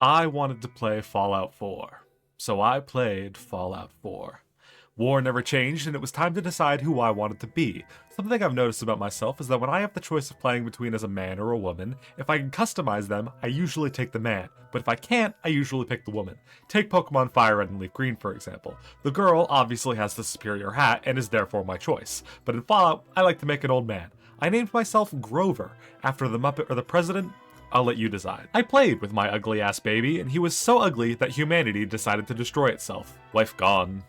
I wanted to play Fallout 4, so I played Fallout 4. War never changed, and it was time to decide who I wanted to be. Something I've noticed about myself is that when I have the choice of playing between as a man or a woman, if I can customize them, I usually take the man, but if I can't, I usually pick the woman. Take Pokemon Fire Red and Leaf Green, for example. The girl obviously has the superior hat and is therefore my choice, but in Fallout, I like to make an old man. I named myself Grover, after the Muppet or the President. I'll let you decide. I played with my ugly ass baby, and he was so ugly that humanity decided to destroy itself. Wife gone.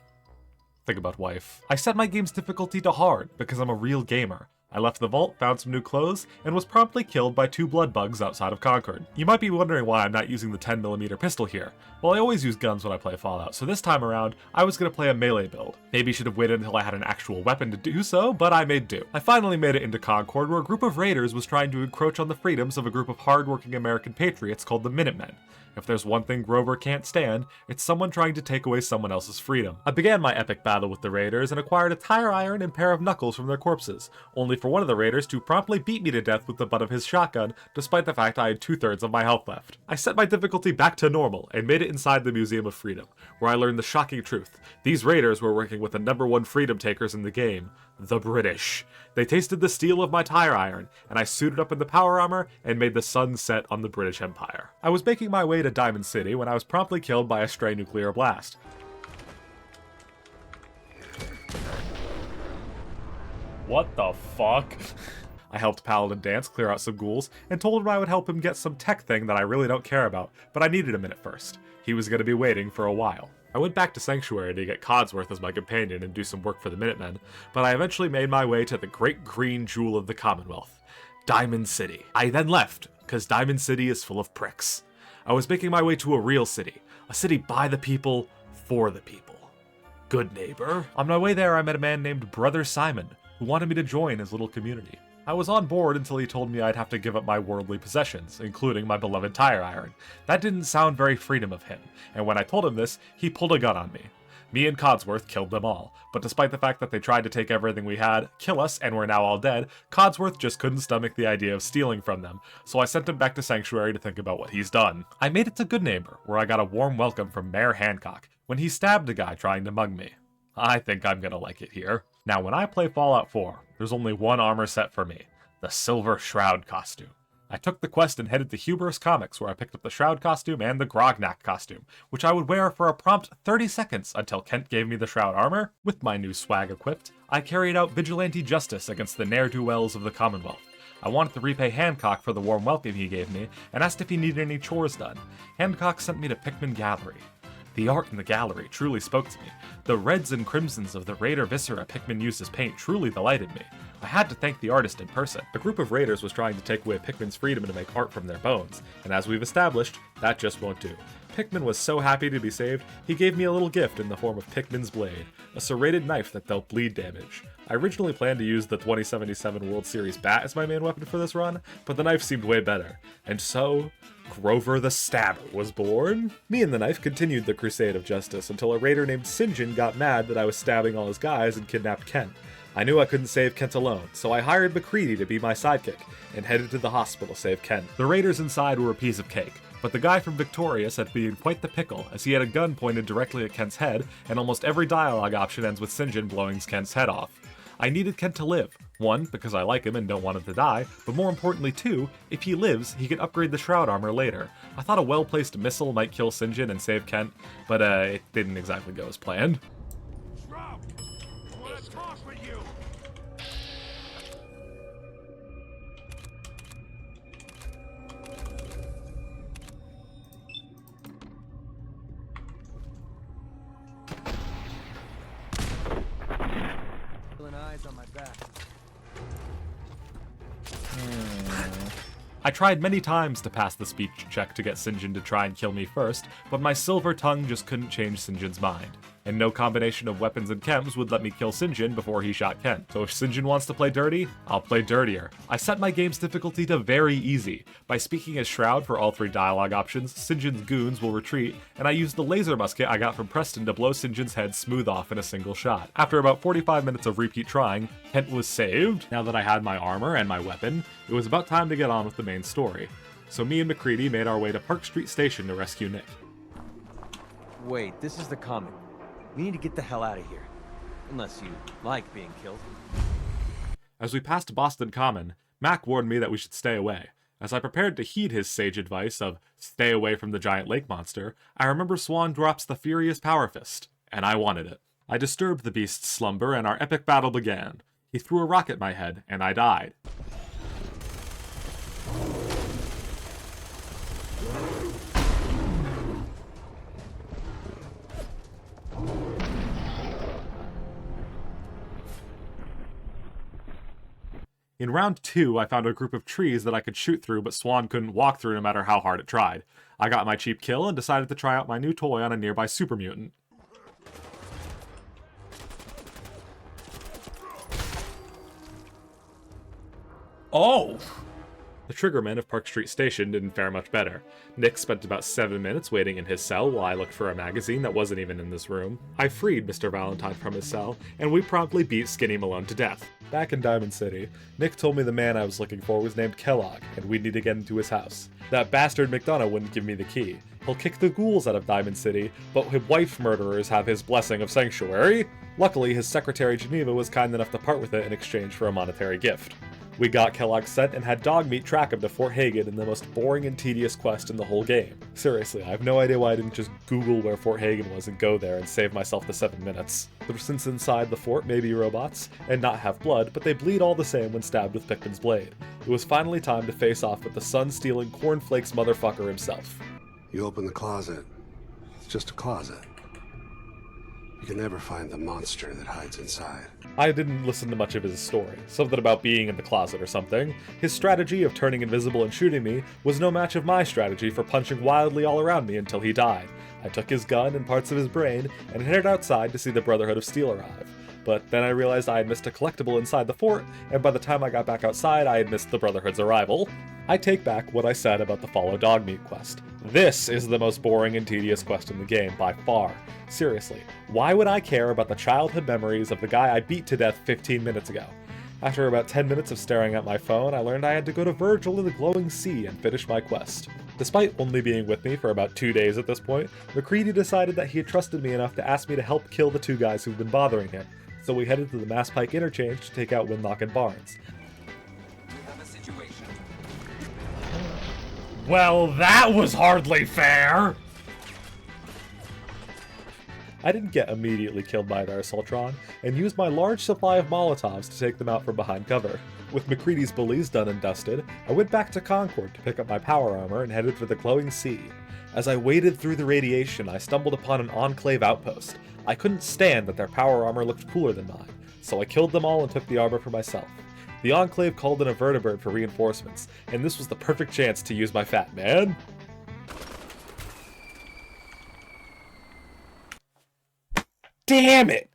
Think about wife. I set my game's difficulty to hard, because I'm a real gamer. I left the vault, found some new clothes, and was promptly killed by 2 blood bugs outside of Concord. You might be wondering why I'm not using the 10mm pistol here. Well, I always use guns when I play Fallout, so this time around, I was gonna play a melee build. Maybe should have waited until I had an actual weapon to do so, but I made do. I finally made it into Concord, where a group of raiders was trying to encroach on the freedoms of a group of hard-working American patriots called the Minutemen. If there's one thing Grover can't stand, it's someone trying to take away someone else's freedom. I began my epic battle with the raiders and acquired a tire iron and pair of knuckles from their corpses, only for one of the raiders to promptly beat me to death with the butt of his shotgun, despite the fact I had 2/3 of my health left. I set my difficulty back to normal and made it inside the Museum of Freedom, where I learned the shocking truth. These raiders were working with the #1 freedom takers in the game, the British. They tasted the steel of my tire iron, and I suited up in the power armor and made the sun set on the British Empire. I was making my way to Diamond City when I was promptly killed by a stray nuclear blast. What the fuck? I helped Paladin Dance clear out some ghouls, and told him I would help him get some tech thing that I really don't care about, but I needed a minute first. He was going to be waiting for a while. I went back to Sanctuary to get Codsworth as my companion and do some work for the Minutemen, but I eventually made my way to the great green jewel of the Commonwealth, Diamond City. I then left, because Diamond City is full of pricks. I was making my way to a real city, a city by the people, for the people. Good neighbor. On my way there, I met a man named Brother Simon, who wanted me to join his little community. I was on board until he told me I'd have to give up my worldly possessions, including my beloved tire iron. That didn't sound very freedom of him, and when I told him this, he pulled a gun on me. Me and Codsworth killed them all, but despite the fact that they tried to take everything we had, kill us, and we're now all dead, Codsworth just couldn't stomach the idea of stealing from them, so I sent him back to Sanctuary to think about what he's done. I made it to Good Neighbor, where I got a warm welcome from Mayor Hancock, when he stabbed a guy trying to mug me. I think I'm gonna like it here. Now, when I play Fallout 4, there's only one armor set for me, the Silver Shroud costume. I took the quest and headed to Hubris Comics, where I picked up the Shroud costume and the Garnak costume, which I would wear for a prompt 30 seconds until Kent gave me the Shroud armor. With my new swag equipped, I carried out vigilante justice against the ne'er-do-wells of the Commonwealth. I wanted to repay Hancock for the warm welcome he gave me, and asked if he needed any chores done. Hancock sent me to Pikmin Gallery. The art in the gallery truly spoke to me. The reds and crimsons of the Raider Viscera Pikmin used as paint truly delighted me. I had to thank the artist in person. A group of raiders was trying to take away Pikmin's freedom to make art from their bones, and as we've established, that just won't do. Pikmin was so happy to be saved, he gave me a little gift in the form of Pikmin's Blade, a serrated knife that dealt bleed damage. I originally planned to use the 2077 World Series bat as my main weapon for this run, but the knife seemed way better, and so Grover the Stabber was born. Me and the knife continued the crusade of justice until a raider named Sinjin got mad that I was stabbing all his guys and kidnapped Kent. I knew I couldn't save Kent alone, so I hired McCready to be my sidekick, and headed to the hospital to save Kent. The raiders inside were a piece of cake, but the guy from Victoria said being quite the pickle, as he had a gun pointed directly at Kent's head, and almost every dialogue option ends with Sinjin blowing Kent's head off. I needed Kent to live. 1, because I like him and don't want him to die, but more importantly 2, if he lives, he can upgrade the Shroud armor later. I thought a well-placed missile might kill Sinjin and save Kent, but it didn't exactly go as planned. Shroud, I want to talk with you. Eyes on my back. I tried many times to pass the speech check to get Sinjin to try and kill me first, but my silver tongue just couldn't change Sinjin's mind. And no combination of weapons and chems would let me kill Sinjin before he shot Kent. So if Sinjin wants to play dirty, I'll play dirtier. I set my game's difficulty to very easy. By speaking as Shroud for all 3 dialogue options, Sinjin's goons will retreat, and I used the laser musket I got from Preston to blow Sinjin's head smooth off in a single shot. After about 45 minutes of repeat trying, Kent was saved. Now that I had my armor and my weapon, it was about time to get on with the main story. so me and McCready made our way to Park Street Station to rescue Nick. Wait, this is the Common. We need to get the hell out of here. Unless you like being killed. As we passed Boston Common, Mac warned me that we should stay away. As I prepared to heed his sage advice of stay away from the giant lake monster, I remember Swan drops the furious power fist, and I wanted it. I disturbed the beast's slumber, and our epic battle began. He threw a rock at my head, and I died. In round 2, I found a group of trees that I could shoot through, but Swan couldn't walk through no matter how hard it tried. I got my cheap kill and decided to try out my new toy on a nearby super mutant. Oh! The triggerman of Park Street Station didn't fare much better. Nick spent about 7 minutes waiting in his cell while I looked for a magazine that wasn't even in this room. I freed Mr. Valentine from his cell, and we promptly beat Skinny Malone to death. Back in Diamond City, Nick told me the man I was looking for was named Kellogg, and we'd need to get into his house. That bastard McDonough wouldn't give me the key. He'll kick the ghouls out of Diamond City, but his wife murderers have his blessing of sanctuary. Luckily, his secretary Geneva was kind enough to part with it in exchange for a monetary gift. We got Kellogg sent and had Dogmeat track him to Fort Hagen in the most boring and tedious quest in the whole game. Seriously, I have no idea why I didn't just Google where Fort Hagen was and go there and save myself the 7 minutes. Since inside the fort may be robots, and not have blood, but they bleed all the same when stabbed with Pikmin's blade. It was finally time to face off with the sun-stealing cornflakes motherfucker himself. You open the closet. It's just a closet. You can never find the monster that hides inside. I didn't listen to much of his story. Something about being in the closet or something. His strategy of turning invisible and shooting me was no match of my strategy for punching wildly all around me until he died. I took his gun and parts of his brain and headed outside to see the Brotherhood of Steel arrive. But then I realized I had missed a collectible inside the fort, and by the time I got back outside, I had missed the Brotherhood's arrival. I take back what I said about the Follow Dogmeat quest. This is the most boring and tedious quest in the game, by far. Seriously, why would I care about the childhood memories of the guy I beat to death 15 minutes ago? After about 10 minutes of staring at my phone, I learned I had to go to Virgil in the Glowing Sea and finish my quest. Despite only being with me for about 2 days at this point, McCready decided that he had trusted me enough to ask me to help kill the 2 guys who've been bothering him, so we headed to the Mass Pike interchange to take out Winlock and Barnes. Well, that was hardly fair! I didn't get immediately killed by their Assaultron, and used my large supply of Molotovs to take them out from behind cover. With McCready's bullies done and dusted, I went back to Concord to pick up my power armor and headed for the Glowing Sea. As I waded through the radiation, I stumbled upon an Enclave outpost. I couldn't stand that their power armor looked cooler than mine, so I killed them all and took the armor for myself. The Enclave called in a vertibird for reinforcements, and this was the perfect chance to use my Fat Man. Damn it!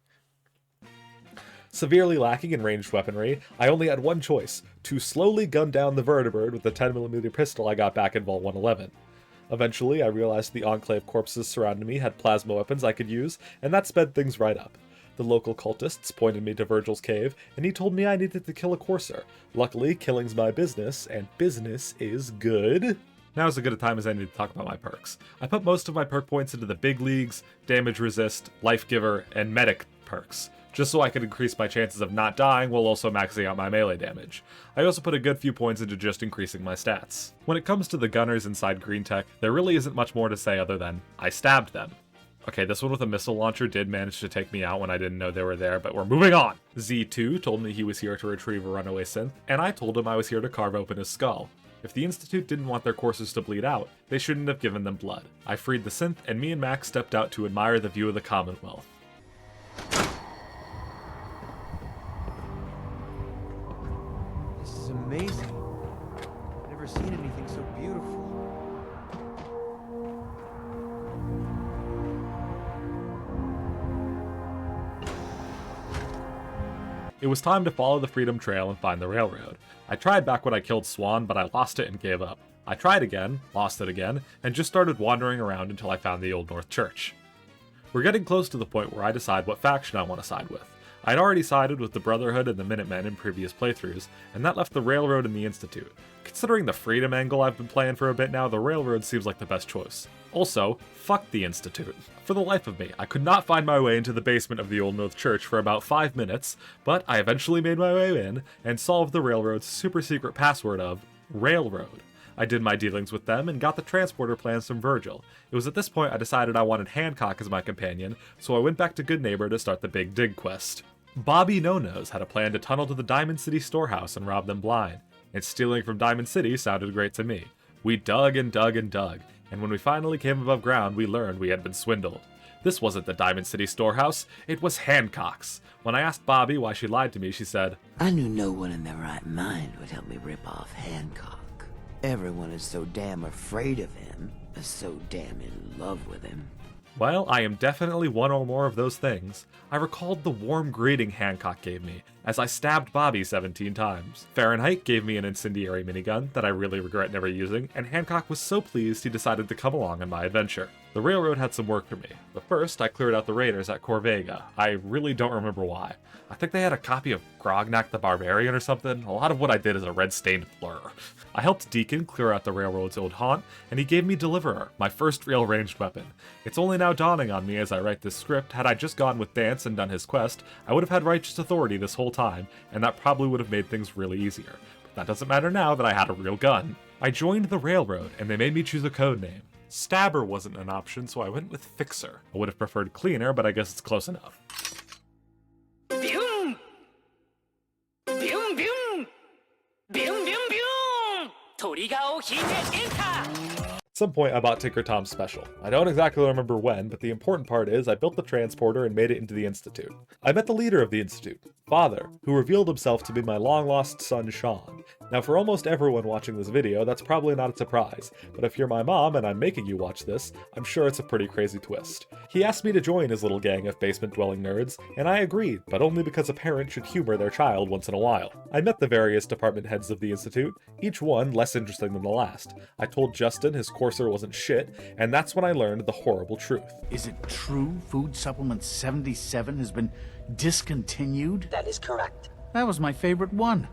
Severely lacking in ranged weaponry, I only had one choice, to slowly gun down the vertibird with the 10mm pistol I got back in Vault 111. Eventually, I realized the Enclave corpses surrounding me had plasma weapons I could use, and that sped things right up. The local cultists pointed me to Virgil's cave, and he told me I needed to kill a courser. Luckily, killing's my business, and business is good. Now is as good a time as any to talk about my perks. I put most of my perk points into the big leagues, damage resist, life giver, and medic perks, just so I could increase my chances of not dying while also maxing out my melee damage. I also put a good few points into just increasing my stats. When it comes to the gunners inside Green Tech, there really isn't much more to say other than, I stabbed them. Okay, this one with a missile launcher did manage to take me out when I didn't know they were there, but we're moving on! Z2 told me he was here to retrieve a runaway synth, and I told him I was here to carve open his skull. If the Institute didn't want their courses to bleed out, they shouldn't have given them blood. I freed the synth, and me and Max stepped out to admire the view of the Commonwealth. This is amazing. I've never seen anything so beautiful. It was time to follow the Freedom Trail and find the railroad. I tried back when I killed Swan, but I lost it and gave up. I tried again, lost it again, and just started wandering around until I found the Old North Church. We're getting close to the point where I decide what faction I want to side with. I'd already sided with the Brotherhood and the Minutemen in previous playthroughs, and that left the Railroad and the Institute. Considering the freedom angle I've been playing for a bit now, the railroad seems like the best choice. Also, fuck the Institute. For the life of me, I could not find my way into the basement of the Old North Church for about 5 minutes, but I eventually made my way in and solved the railroad's super secret password of Railroad. I did my dealings with them and got the transporter plans from Virgil. It was at this point I decided I wanted Hancock as my companion, so I went back to Good Neighbor to start the Big Dig quest. Bobby No-Nose had a plan to tunnel to the Diamond City storehouse and rob them blind, and stealing from Diamond City sounded great to me. We dug and dug and dug, and when we finally came above ground, we learned we had been swindled. This wasn't the Diamond City storehouse, it was Hancock's. When I asked Bobby why she lied to me, she said, I knew no one in their right mind would help me rip off Hancock. Everyone is so damn afraid of him, is so damn in love with him. well, I am definitely one or more of those things. I recalled the warm greeting Hancock gave me as I stabbed Bobby 17 times. Fahrenheit gave me an incendiary minigun that I really regret never using, and Hancock was so pleased he decided to come along on my adventure. The railroad had some work for me, but first I cleared out the raiders at Corvega. I really don't remember why. I think they had a copy of Garnak the Barbarian or something. A lot of what I did is a red-stained blur. I helped Deacon clear out the railroad's old haunt, and he gave me Deliverer, my first real ranged weapon. It's only now dawning on me as I write this script, had I just gone with Dance and done his quest, I would have had righteous authority this whole time, and that probably would have made things really easier. But that doesn't matter now that I had a real gun. I joined the railroad, and they made me choose a code name. Stabber wasn't an option, so I went with Fixer. I would have preferred Cleaner, but I guess it's close enough. At some point I bought Tinker Tom's special. I don't exactly remember when, but the important part is I built the transporter and made it into the Institute. I met the leader of the Institute, Father, who revealed himself to be my long-lost son, Sean. Now for almost everyone watching this video, that's probably not a surprise, but if you're my mom and I'm making you watch this, I'm sure it's a pretty crazy twist. He asked me to join his little gang of basement-dwelling nerds, and I agreed, but only because a parent should humor their child once in a while. I met the various department heads of the Institute, each one less interesting than the last. I told Justin his courser wasn't shit, and that's when I learned the horrible truth. Is it true Food Supplement 77 has been discontinued? That is correct. That was my favorite one.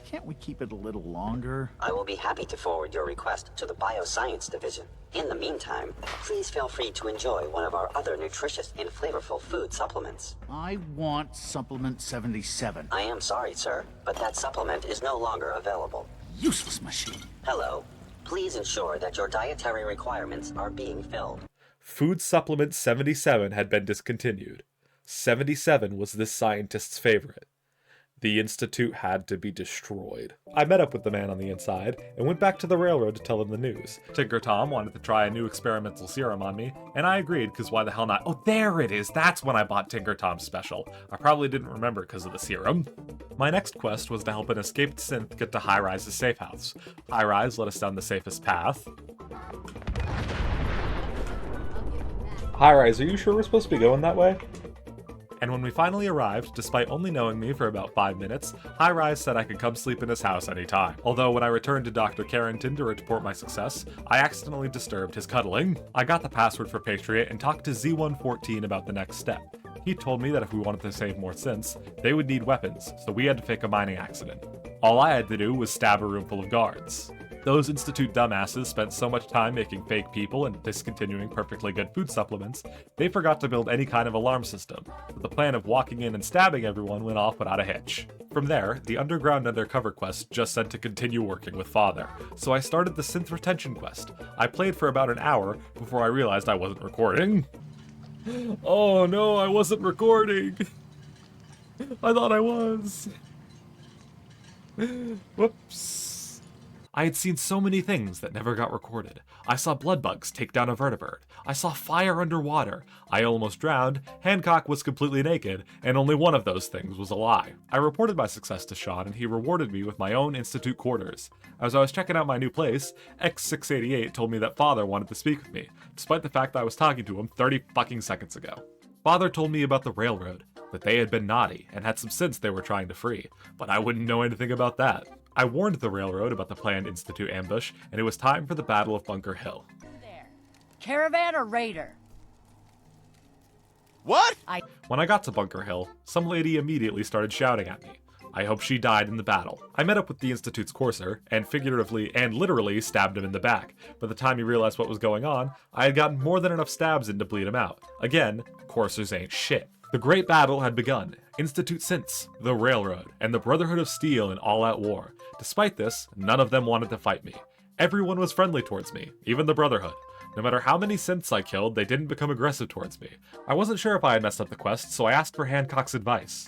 Can't we keep it a little longer? I will be happy to forward your request to the Bioscience Division. In the meantime, please feel free to enjoy one of our other nutritious and flavorful food supplements. I want Supplement 77. I am sorry, sir, but that supplement is no longer available. Useless machine. Hello. Please ensure that your dietary requirements are being filled. Food Supplement 77 had been discontinued. 77 was this scientist's favorite. The Institute had to be destroyed. I met up with the man on the inside, and went back to the railroad to tell him the news. Tinker Tom wanted to try a new experimental serum on me, and I agreed, because why the hell not? Oh, there it is! That's when I bought Tinker Tom's special. I probably didn't remember because of the serum. My next quest was to help an escaped synth get to High Rise's safe house. High Rise led us down the safest path. High Rise, are you sure we're supposed to be going that way? And when we finally arrived, despite only knowing me for about 5 minutes, High Rise said I could come sleep in his house anytime. Although when I returned to Dr. Carrington to report my success, I accidentally disturbed his cuddling. I got the password for Patriot and talked to Z114 about the next step. He told me that if we wanted to save more synths, they would need weapons, so we had to fake a mining accident. All I had to do was stab a room full of guards. Those Institute dumbasses spent so much time making fake people and discontinuing perfectly good food supplements, they forgot to build any kind of alarm system, so the plan of walking in and stabbing everyone went off without a hitch. From there, the Underground Undercover quest just said to continue working with Father, so I started the Synth Retention quest. I played for about an hour before I realized I wasn't recording. Oh no, I wasn't recording! I thought I was. Whoops. I had seen so many things that never got recorded. I saw blood bugs take down a vertebrate. I saw fire underwater. I almost drowned. Hancock was completely naked, and only one of those things was a lie. I reported my success to Sean, and he rewarded me with my own Institute quarters. As I was checking out my new place, X688 told me that Father wanted to speak with me, despite the fact that I was talking to him 30 fucking seconds ago. Father told me about the railroad, that they had been naughty and had some synths they were trying to free, but I wouldn't know anything about that. I warned the railroad about the planned Institute ambush, and it was time for the Battle of Bunker Hill. There. Caravan or raider? What? When I got to Bunker Hill, some lady immediately started shouting at me. I hope she died in the battle. I met up with the Institute's courser, and figuratively and literally stabbed him in the back. By the time he realized what was going on, I had gotten more than enough stabs in to bleed him out. Again, coursers ain't shit. The great battle had begun. Institute Synths, the Railroad, and the Brotherhood of Steel in all-out war. Despite this, none of them wanted to fight me. Everyone was friendly towards me, even the Brotherhood. No matter how many synths I killed, they didn't become aggressive towards me. I wasn't sure if I had messed up the quest, so I asked for Hancock's advice.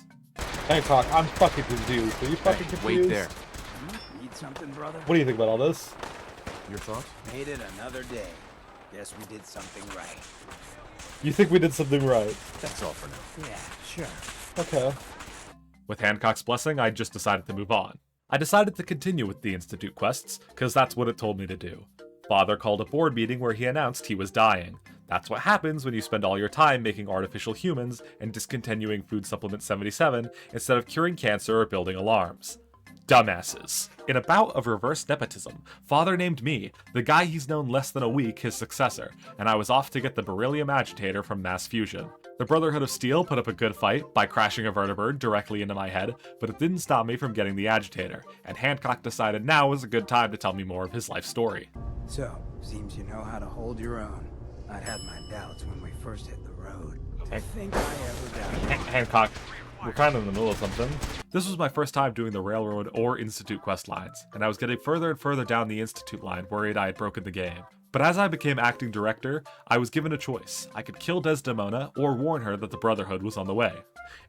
Hancock, I'm fucking confused. Are you fucking confused? Wait there. Need something, brother? What do you think about all this? Your thoughts? Made it another day. Guess we did something right. You think we did something right? That's all for now. Yeah, sure. Okay. With Hancock's blessing, I just decided to move on. I decided to continue with the Institute quests, because that's what it told me to do. Father called a board meeting where he announced he was dying. That's what happens when you spend all your time making artificial humans and discontinuing Food Supplement 77 instead of curing cancer or building alarms. Dumbasses. In a bout of reverse nepotism, Father named me, the guy he's known less than a week, his successor, and I was off to get the beryllium agitator from Mass Fusion. The Brotherhood of Steel put up a good fight by crashing a vertibird directly into my head, but it didn't stop me from getting the agitator, and Hancock decided now was a good time to tell me more of his life story. So, seems you know how to hold your own. I had my doubts when we first hit the road. I think I ever doubted. Hancock, we're kind of in the middle of something. This was my first time doing the Railroad or Institute quest lines, and I was getting further and further down the Institute line, worried I had broken the game. But as I became acting director, I was given a choice. I could kill Desdemona or warn her that the Brotherhood was on the way.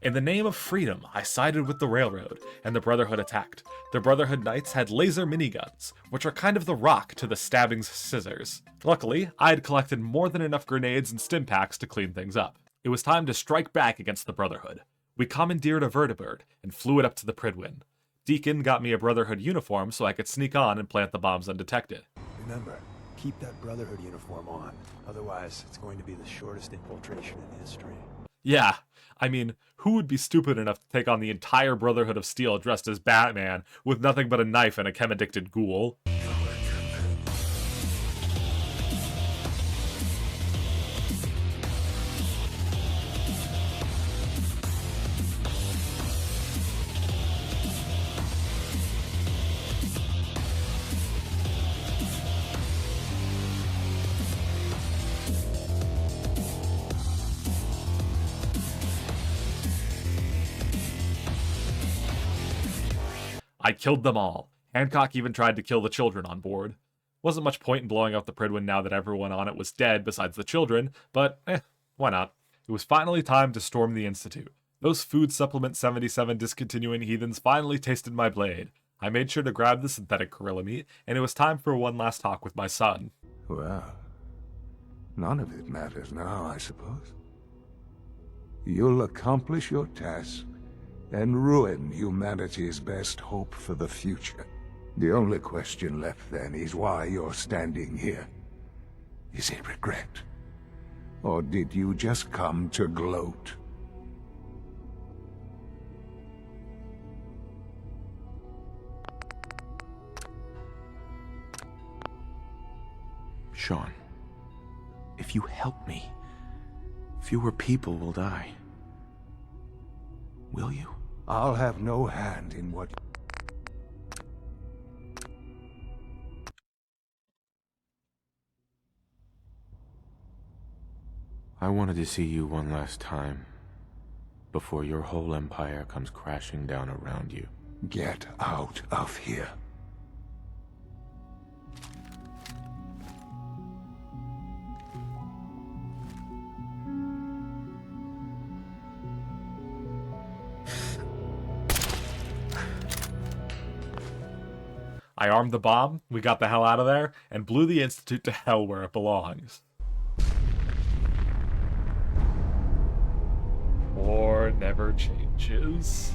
In the name of freedom, I sided with the Railroad, and the Brotherhood attacked. The Brotherhood Knights had laser miniguns, which are kind of the Rock to the stabbing's scissors. Luckily, I had collected more than enough grenades and stim packs to clean things up. It was time to strike back against the Brotherhood. We commandeered a vertibird and flew it up to the Pridwin. Deacon got me a Brotherhood uniform so I could sneak on and plant the bombs undetected. Remember, keep that Brotherhood uniform on. Otherwise, it's going to be the shortest infiltration in history. Yeah, I mean, who would be stupid enough to take on the entire Brotherhood of Steel dressed as Batman with nothing but a knife and a chem-addicted ghoul? I killed them all. Hancock even tried to kill the children on board. Wasn't much point in blowing up the Pridwin now that everyone on it was dead besides the children, but why not? It was finally time to storm the Institute. Those Food Supplement 77 discontinuing heathens finally tasted my blade. I made sure to grab the synthetic gorilla meat, and it was time for one last talk with my son. Well, none of it matters now, I suppose. You'll accomplish your task and ruin humanity's best hope for the future. The only question left then is why you're standing here. Is it regret? Or did you just come to gloat? Sean, if you help me, fewer people will die. Will you? I'll have no hand in what... I wanted to see you one last time, before your whole empire comes crashing down around you. Get out of here. I armed the bomb, we got the hell out of there, and blew the Institute to hell where it belongs. War never changes.